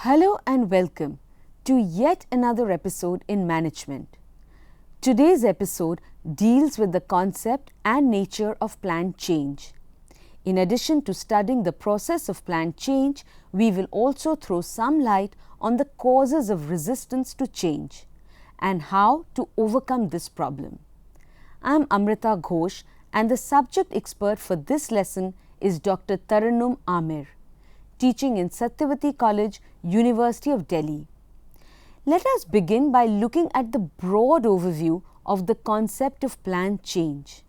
Hello and welcome to yet another episode in management. Today's episode deals with the concept and nature of planned change. In addition to studying the process of planned change, we will also throw some light on the causes of resistance to change and how to overcome this problem. I am Amrita Ghosh and the subject expert for this lesson is Dr. Taranum Amir, teaching in Satyavati College, University of Delhi. Let us begin by looking at the broad overview of the concept of planned change.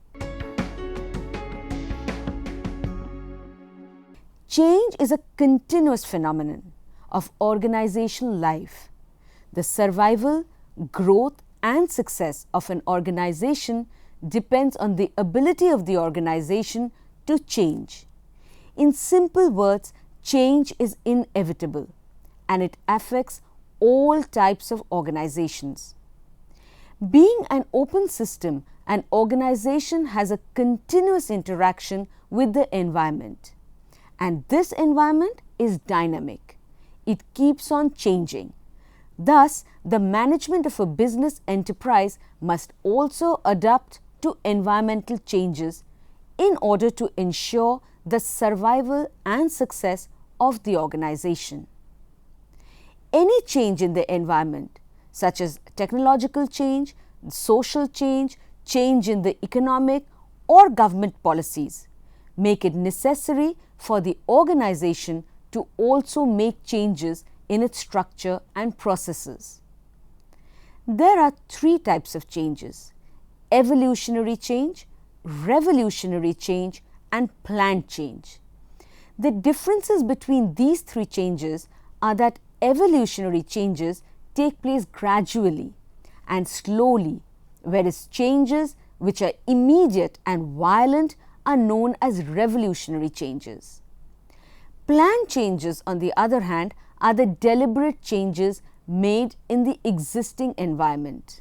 Change is a continuous phenomenon of organizational life. The survival, growth and success of an organization depends on the ability of the organization to change. In simple words, change is inevitable and it affects all types of organizations. Being an open system, an organization has a continuous interaction with the environment. And this environment is dynamic. It keeps on changing. Thus, the management of a business enterprise must also adapt to environmental changes in order to ensure the survival and success of the organization. Any change in the environment, such as technological change, social change, change in the economic or government policies, make it necessary for the organization to also make changes in its structure and processes. There are three types of changes: evolutionary change, revolutionary change, and planned change. The differences between these three changes are that evolutionary changes take place gradually and slowly, whereas changes which are immediate and violent are known as revolutionary changes. Planned changes, on the other hand, are the deliberate changes made in the existing environment.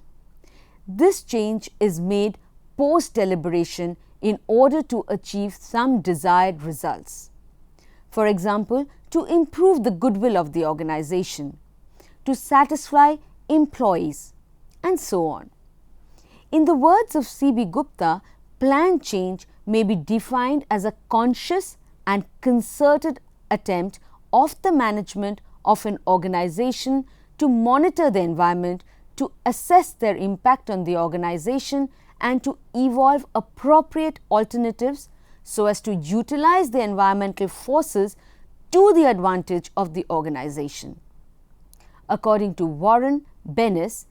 This change is made post-deliberation in order to achieve some desired results. For example, to improve the goodwill of the organization, to satisfy employees, and so on. In the words of C.B. Gupta, planned change may be defined as a conscious and concerted attempt of the management of an organization to monitor the environment, to assess their impact on the organization, and to evolve appropriate alternatives so as to utilize the environmental forces to the advantage of the organization. According to Warren Bennis,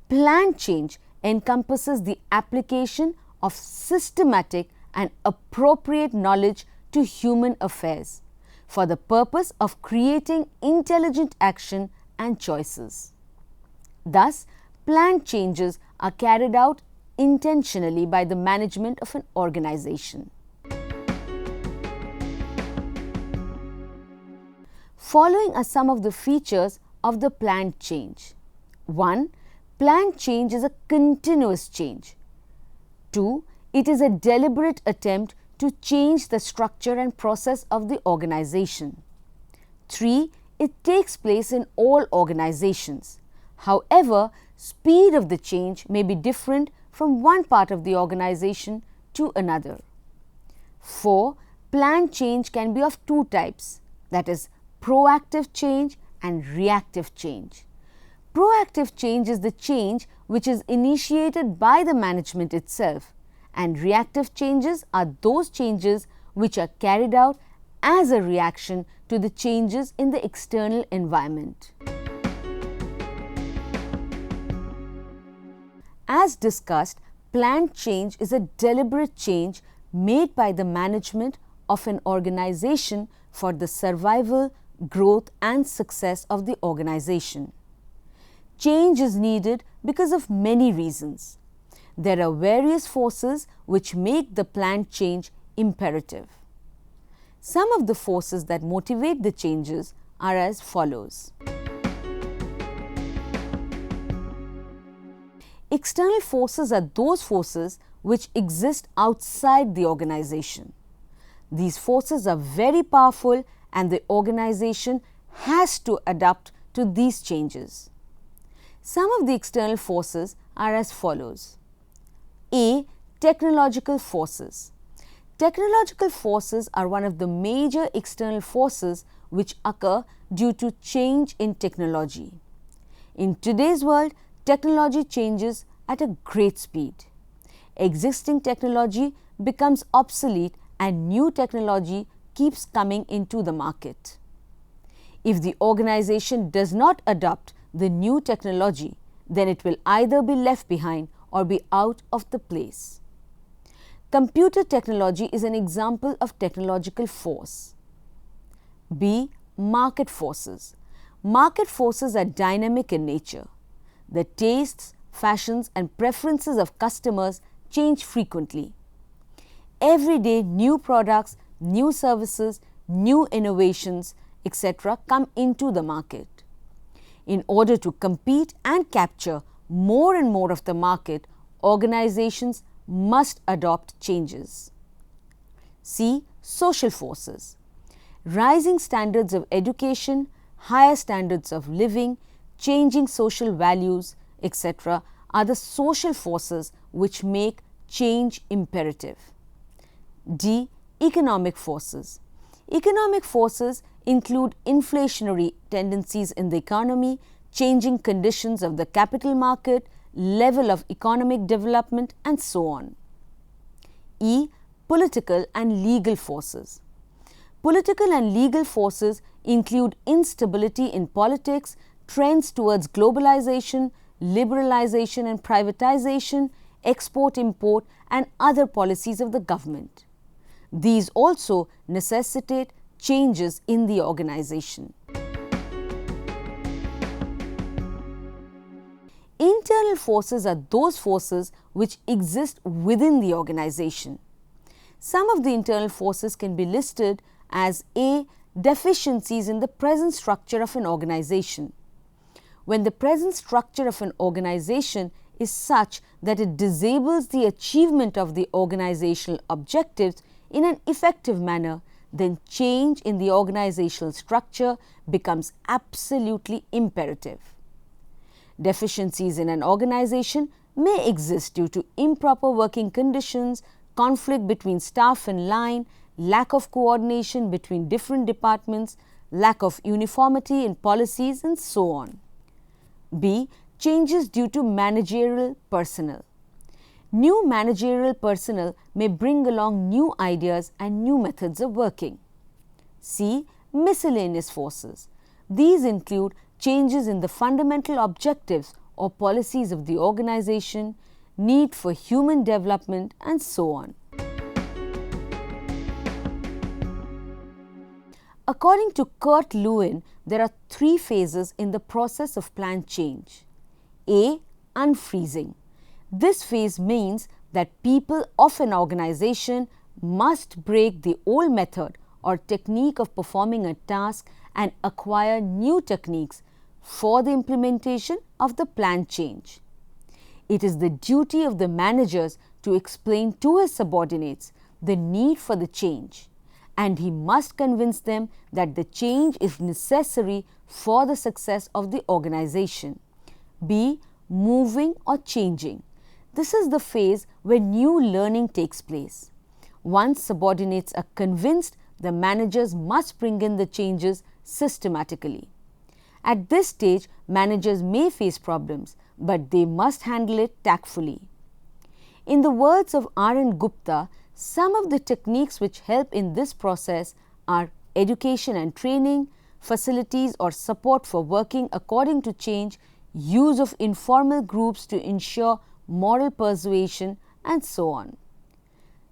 planned change encompasses the application of systematic and appropriate knowledge to human affairs for the purpose of creating intelligent action and choices. Thus, planned changes are carried out intentionally by the management of an organization. Following are some of the features of the planned change. 1. Planned change is a continuous change. 2. It is a deliberate attempt to change the structure and process of the organization. 3. It takes place in all organizations. However, speed of the change may be different from one part of the organization to another. 4. Planned change can be of two types, that is, proactive change and reactive change. Proactive change is the change which is initiated by the management itself, and reactive changes are those changes which are carried out as a reaction to the changes in the external environment. As discussed, planned change is a deliberate change made by the management of an organization for the survival, growth and success of the organization. Change is needed because of many reasons. There are various forces which make the planned change imperative. Some of the forces that motivate the changes are as follows. External forces are those forces which exist outside the organization. These forces are very powerful and the organization has to adapt to these changes. Some of the external forces are as follows. A. Technological forces. Technological forces are one of the major external forces which occur due to change in technology. In today's world, technology changes at a great speed. Existing technology becomes obsolete and new technology keeps coming into the market. If the organization does not adopt the new technology, then it will either be left behind or be out of the place. Computer technology is an example of technological force. B. Market forces. Market forces are dynamic in nature. The tastes, fashions and preferences of customers change frequently. Every day new products, new services, new innovations, etc. come into the market. In order to compete and capture more and more of the market, organizations must adopt changes. C. Social forces. Rising standards of education, higher standards of living, changing social values, etc. are the social forces which make change imperative. D. Economic forces. Economic forces include inflationary tendencies in the economy, changing conditions of the capital market, level of economic development and so on. E. Political and legal forces. Political and legal forces include instability in politics, trends towards globalization, liberalization and privatization, export-import and other policies of the government. These also necessitate changes in the organization. Internal forces are those forces which exist within the organization. Some of the internal forces can be listed as A. Deficiencies in the present structure of an organization. When the present structure of an organization is such that it disables the achievement of the organizational objectives in an effective manner, then change in the organizational structure becomes absolutely imperative. Deficiencies in an organization may exist due to improper working conditions, conflict between staff and line, lack of coordination between different departments, lack of uniformity in policies and so on. B. Changes due to managerial personnel. New managerial personnel may bring along new ideas and new methods of working. C. Miscellaneous forces. These include changes in the fundamental objectives or policies of the organization, need for human development and so on. According to Kurt Lewin, there are 3 phases in the process of planned change. A. Unfreezing. This phase means that people of an organization must break the old method or technique of performing a task and acquire new techniques for the implementation of the planned change. It is the duty of the managers to explain to his subordinates the need for the change, and he must convince them that the change is necessary for the success of the organization. B. Moving or changing. This is the phase where new learning takes place. Once subordinates are convinced, the managers must bring in the changes systematically. At this stage, managers may face problems, but they must handle it tactfully. In the words of R.N. Gupta, some of the techniques which help in this process are education and training, facilities or support for working according to change, use of informal groups to ensure moral persuasion and so on.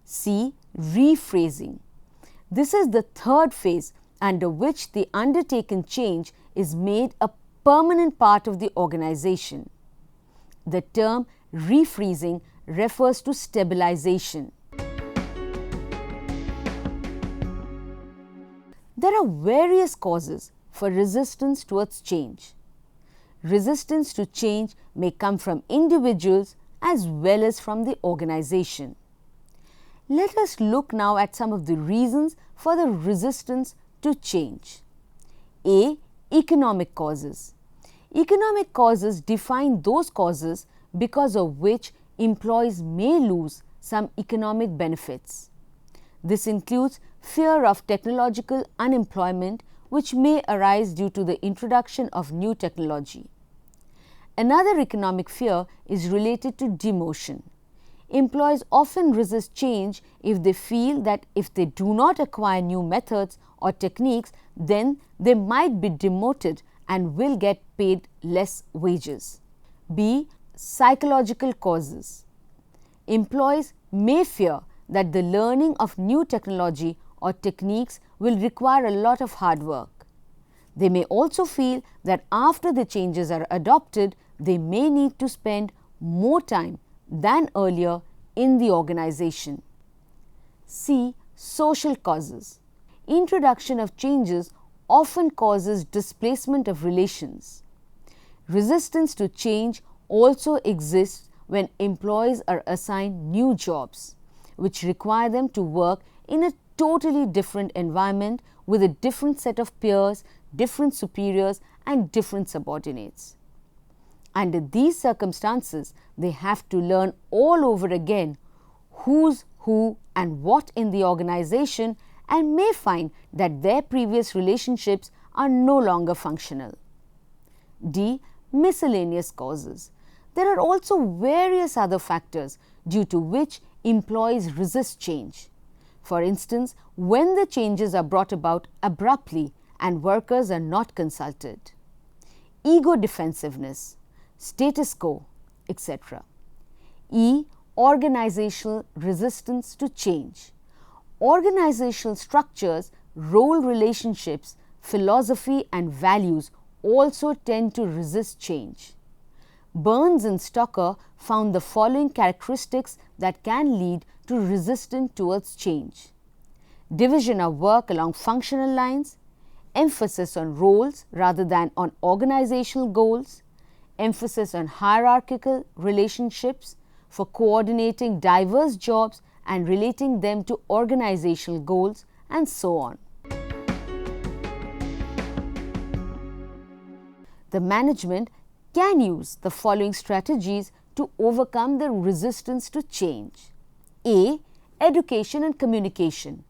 C. Rephrasing. This is the third phase under which the undertaken change is made a permanent part of the organization. The term rephrasing refers to stabilization. There are various causes for resistance towards change. Resistance to change may come from individuals as well as from the organization. Let us look now at some of the reasons for the resistance to change. A. Economic causes. Economic causes define those causes because of which employees may lose some economic benefits. This includes fear of technological unemployment, which may arise due to the introduction of new technology. Another economic fear is related to demotion. Employees often resist change if they feel that if they do not acquire new methods or techniques, then they might be demoted and will get paid less wages. B. Psychological causes. Employees may fear that the learning of new technology or techniques will require a lot of hard work. They may also feel that after the changes are adopted, they may need to spend more time than earlier in the organization. C. Social causes. Introduction of changes often causes displacement of relations. Resistance to change also exists when employees are assigned new jobs, which require them to work in a totally different environment with a different set of peers, different superiors, and different subordinates. Under these circumstances, they have to learn all over again who's who and what in the organization, and may find that their previous relationships are no longer functional. D. Miscellaneous causes. There are also various other factors due to which employees resist change. For instance, when the changes are brought about abruptly and workers are not consulted. Ego defensiveness, status quo, etc. E. Organizational resistance to change. Organizational structures, role relationships, philosophy and values also tend to resist change. Burns and Stocker found the following characteristics that can lead to resistance towards change: division of work along functional lines, emphasis on roles rather than on organizational goals, emphasis on hierarchical relationships for coordinating diverse jobs and relating them to organizational goals, and so on. The management can use the following strategies to overcome the resistance to change. A. Education and communication.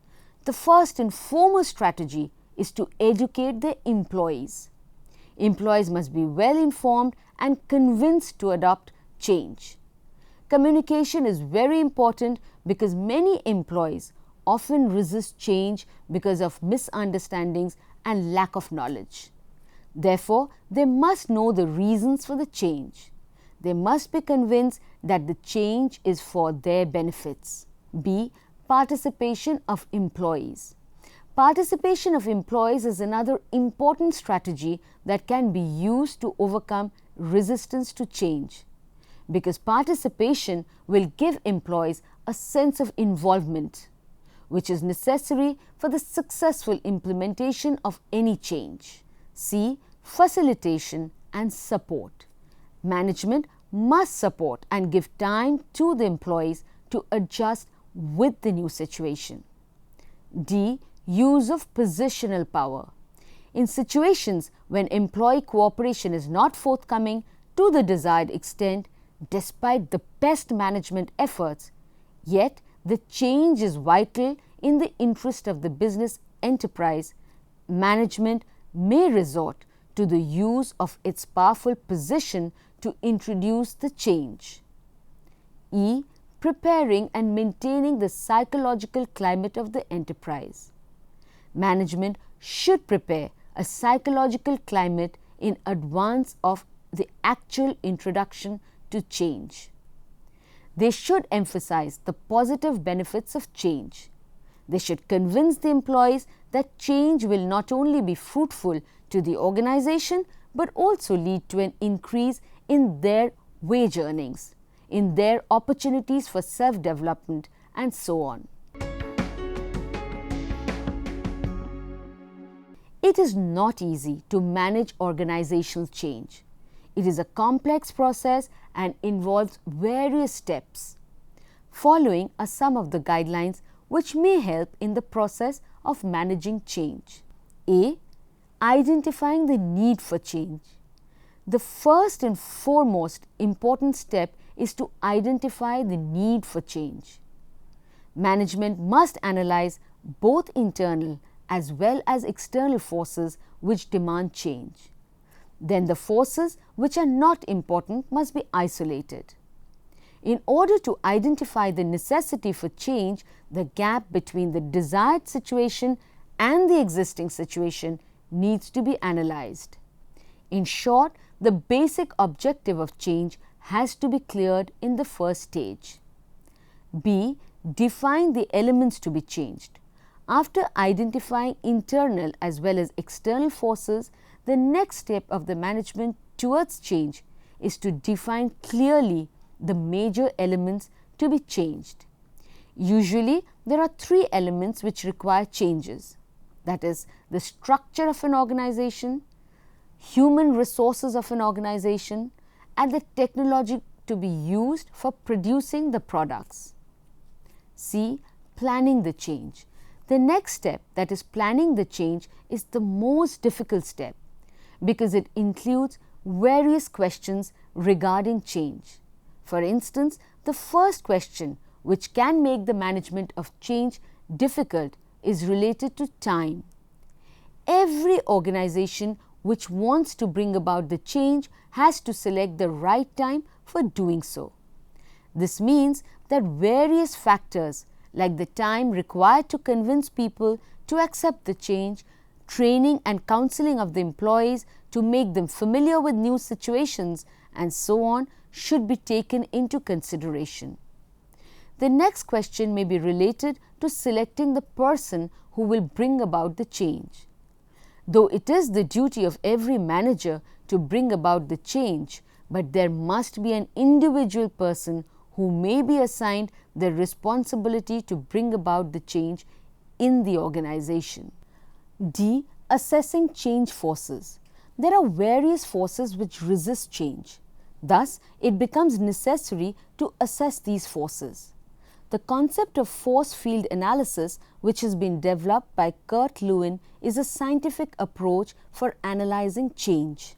The first and foremost strategy is to educate the employees. Employees must be well informed and convinced to adopt change. Communication is very important because many employees often resist change because of misunderstandings and lack of knowledge. Therefore, they must know the reasons for the change. They must be convinced that the change is for their benefits. B. Participation of employees. Participation of employees is another important strategy that can be used to overcome resistance to change, because participation will give employees a sense of involvement, which is necessary for the successful implementation of any change. C. Facilitation and support. Management must support and give time to the employees to adjust with the new situation. D. Use of positional power. In situations when employee cooperation is not forthcoming to the desired extent, despite the best management efforts, yet the change is vital in the interest of the business enterprise, management may resort to the use of its powerful position to introduce the change. E. Preparing and maintaining the psychological climate of the enterprise. Management should prepare a psychological climate in advance of the actual introduction to change. They should emphasize the positive benefits of change. They should convince the employees that change will not only be fruitful to the organization but also lead to an increase in their wage earnings, in their opportunities for self-development, and so on. It is not easy to manage organizational change. It is a complex process and involves various steps. Following are some of the guidelines which may help in the process of managing change. A. Identifying the need for change. The first and foremost important step is to identify the need for change. Management must analyze both internal as well as external forces which demand change. Then the forces which are not important must be isolated. In order to identify the necessity for change, the gap between the desired situation and the existing situation needs to be analyzed. In short, the basic objective of change has to be cleared in the first stage. B. Define the elements to be changed. After identifying internal as well as external forces, the next step of the management towards change is to define clearly the major elements to be changed. Usually, there are three elements which require changes. That is, the structure of an organization, human resources of an organization, and the technology to be used for producing the products. C. Planning the change. The next step, that is planning the change, is the most difficult step because it includes various questions regarding change. For instance, the first question which can make the management of change difficult is related to time. Every organization which wants to bring about the change has to select the right time for doing so. This means that various factors like the time required to convince people to accept the change, training and counseling of the employees to make them familiar with new situations, and so on should be taken into consideration. The next question may be related to selecting the person who will bring about the change. Though it is the duty of every manager to bring about the change, but there must be an individual person who may be assigned the responsibility to bring about the change in the organization. D. Assessing change forces. There are various forces which resist change. Thus, it becomes necessary to assess these forces. The concept of force field analysis, which has been developed by Kurt Lewin, is a scientific approach for analyzing change.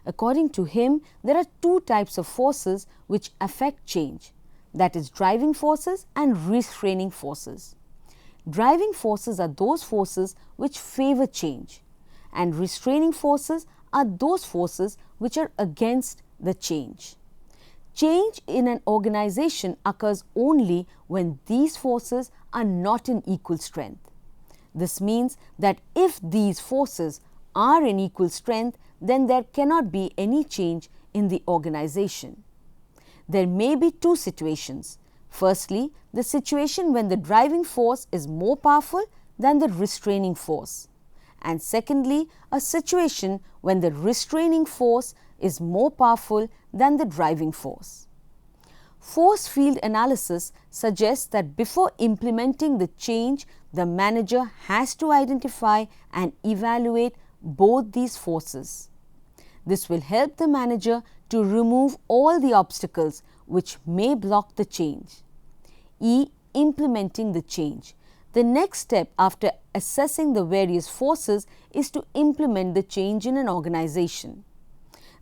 According to him, there are two types of forces which affect change, that is, driving forces and restraining forces. Driving forces are those forces which favor change, and restraining forces are those forces which are against the change. Change in an organization occurs only when these forces are not in equal strength. This means that if these forces are in equal strength, then there cannot be any change in the organization. There may be two situations. Firstly, the situation when the driving force is more powerful than the restraining force. And secondly, a situation when the restraining force is more powerful than the driving force. Force field analysis suggests that before implementing the change, the manager has to identify and evaluate both these forces. This will help the manager to remove all the obstacles which may block the change. E. Implementing the change. The next step after assessing the various forces is to implement the change in an organization.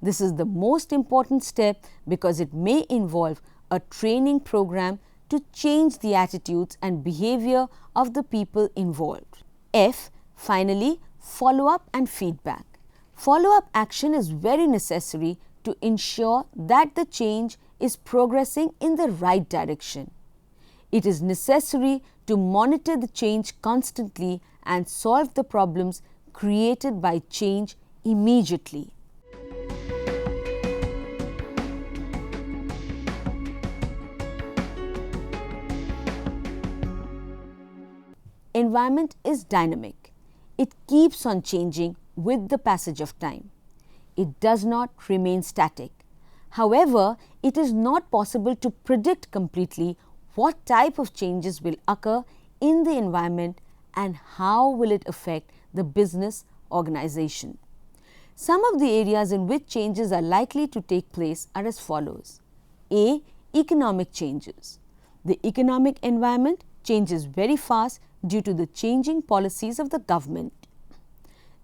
This is the most important step because it may involve a training program to change the attitudes and behavior of the people involved. F. Finally, follow-up and feedback. Follow-up action is very necessary to ensure that the change is progressing in the right direction. It is necessary to monitor the change constantly and solve the problems created by change immediately. Environment is dynamic. It keeps on changing with the passage of time. It does not remain static. However, it is not possible to predict completely what type of changes will occur in the environment and how will it affect the business organization. Some of the areas in which changes are likely to take place are as follows. A. Economic changes. The economic environment changes very fast due to the changing policies of the government.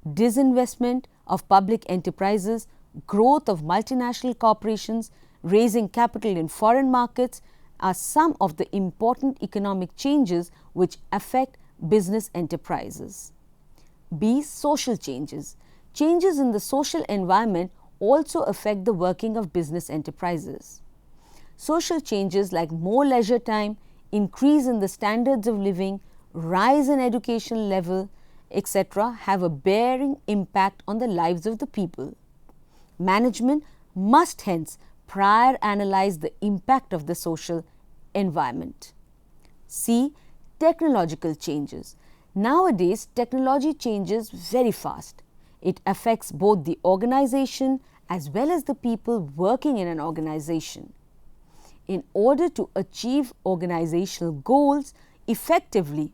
disinvestment of public enterprises, growth of multinational corporations, raising capital in foreign markets are some of the important economic changes which affect business enterprises. B. Social changes. Changes in the social environment also affect the working of business enterprises. Social changes like more leisure time, increase in the standards of living, rise in education level, etc. have a bearing impact on the lives of the people. Management must hence prior analyze the impact of the social environment. C. Technological changes. Nowadays, technology changes very fast. It affects both the organization as well as the people working in an organization. In order to achieve organizational goals effectively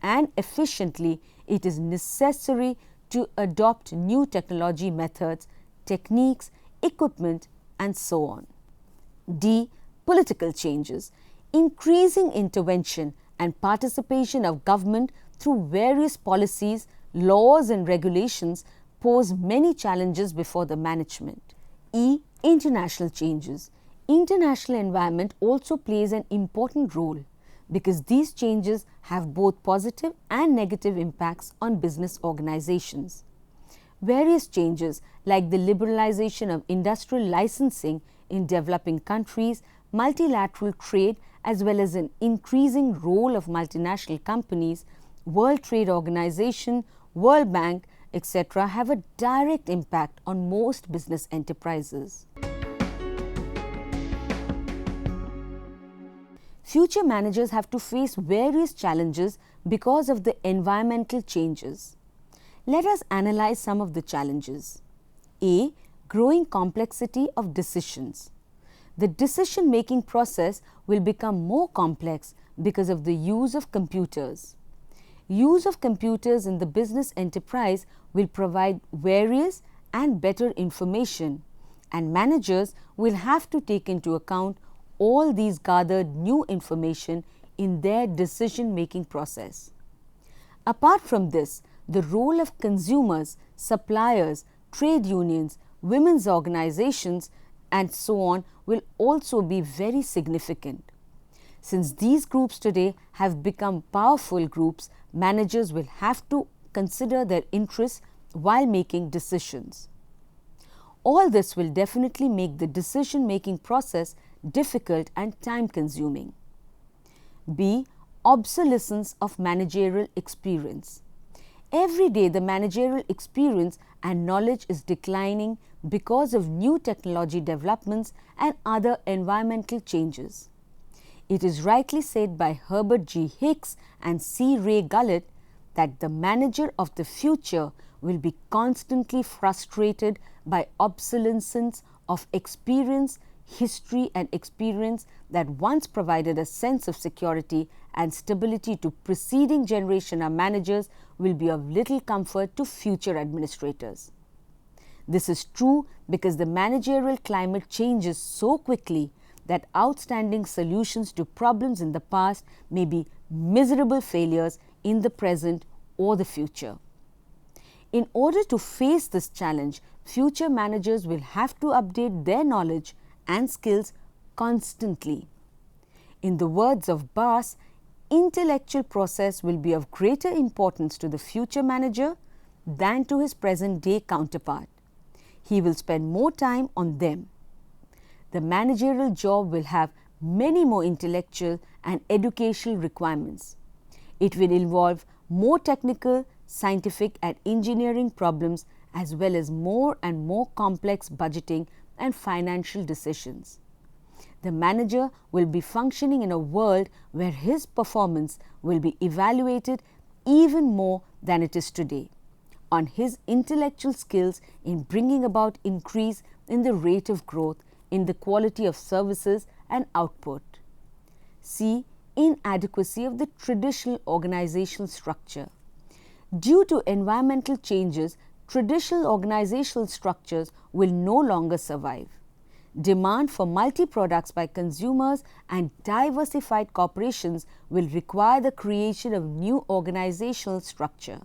and efficiently, it is necessary to adopt new technology methods, techniques, equipment, and so on. D. Political changes. Increasing intervention and participation of government through various policies, laws, and regulations pose many challenges before the management. E. International changes. International environment also plays an important role because these changes have both positive and negative impacts on business organizations. Various changes like the liberalization of industrial licensing in developing countries, multilateral trade, as well as an increasing role of multinational companies, World Trade Organization, World Bank, etc. have a direct impact on most business enterprises. Future managers have to face various challenges because of the environmental changes. Let us analyze some of the challenges. A. Growing complexity of decisions. The decision-making process will become more complex because of the use of computers. Use of computers in the business enterprise will provide various and better information, and managers will have to take into account all these gathered new information in their decision-making process. Apart from this, the role of consumers, suppliers, trade unions, women's organizations, and so on will also be very significant. Since these groups today have become powerful groups, managers will have to consider their interests while making decisions. All this will definitely make the decision-making process difficult and time-consuming. B. Obsolescence of managerial experience. Every day the managerial experience and knowledge is declining because of new technology developments and other environmental changes. It is rightly said by Herbert G. Hicks and C. Ray Gullett that the manager of the future will be constantly frustrated by obsolescence of experience, history, and experience that once provided a sense of security and stability to preceding generation of managers will be of little comfort to future administrators. This is true because the managerial climate changes so quickly that outstanding solutions to problems in the past may be miserable failures in the present or the future. In order to face this challenge, future managers will have to update their knowledge and skills constantly. In the words of B.B.S, intellectual process will be of greater importance to the future manager than to his present day counterpart. He will spend more time on them. The managerial job will have many more intellectual and educational requirements. It will involve more technical, scientific and engineering problems as well as more and more complex budgeting and financial decisions. The manager will be functioning in a world where his performance will be evaluated even more than it is today on his intellectual skills in bringing about increase in the rate of growth in the quality of services and output. C. Inadequacy of the traditional organizational structure. Due to environmental changes, traditional organizational structures will no longer survive. Demand for multi-products by consumers and diversified corporations will require the creation of new organizational structure.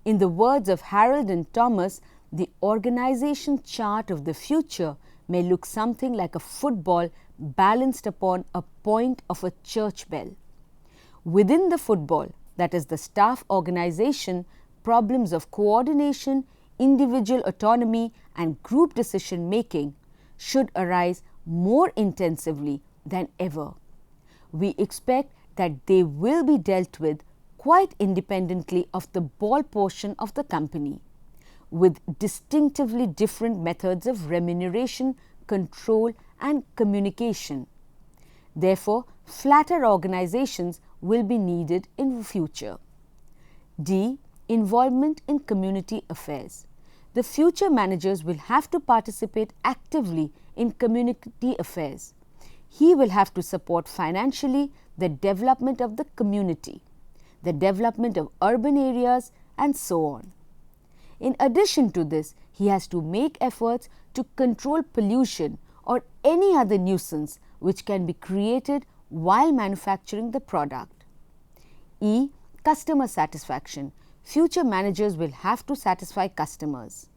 In the words of Harold and Thomas, the organization chart of the future may look something like a football balanced upon a point of a church bell. Within the football, that is the staff organization, problems of coordination, individual autonomy and group decision making should arise more intensively than ever. We expect that they will be dealt with quite independently of the ball portion of the company, with distinctively different methods of remuneration, control and communication. Therefore, flatter organizations will be needed in the future. D. Involvement in community affairs. The future managers will have to participate actively in community affairs. He will have to support financially the development of the community, the development of urban areas and so on. In addition to this, he has to make efforts to control pollution or any other nuisance which can be created while manufacturing the product. E. Customer satisfaction. Future managers will have to satisfy customers.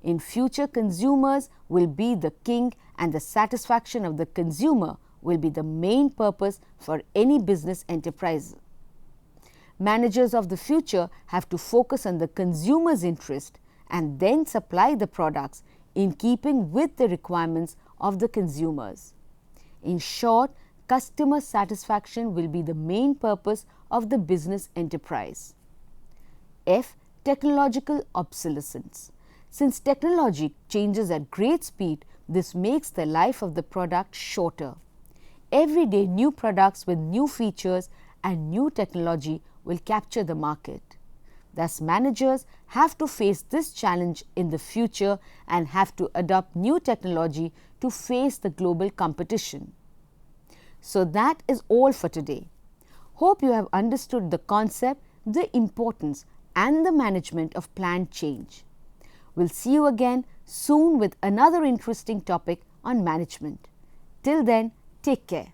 In future, consumers will be the king and the satisfaction of the consumer will be the main purpose for any business enterprise. Managers of the future have to focus on the consumer's interest and then supply the products in keeping with the requirements of the consumers. In short, customer satisfaction will be the main purpose of the business enterprise. F. Technological obsolescence. Since technology changes at great speed, this makes the life of the product shorter. Every day, new products with new features and new technology will capture the market. Thus, managers have to face this challenge in the future and have to adopt new technology to face the global competition. So that is all for today. Hope you have understood the concept, the importance and the management of planned change. We'll see you again soon with another interesting topic on management. Till then, take care.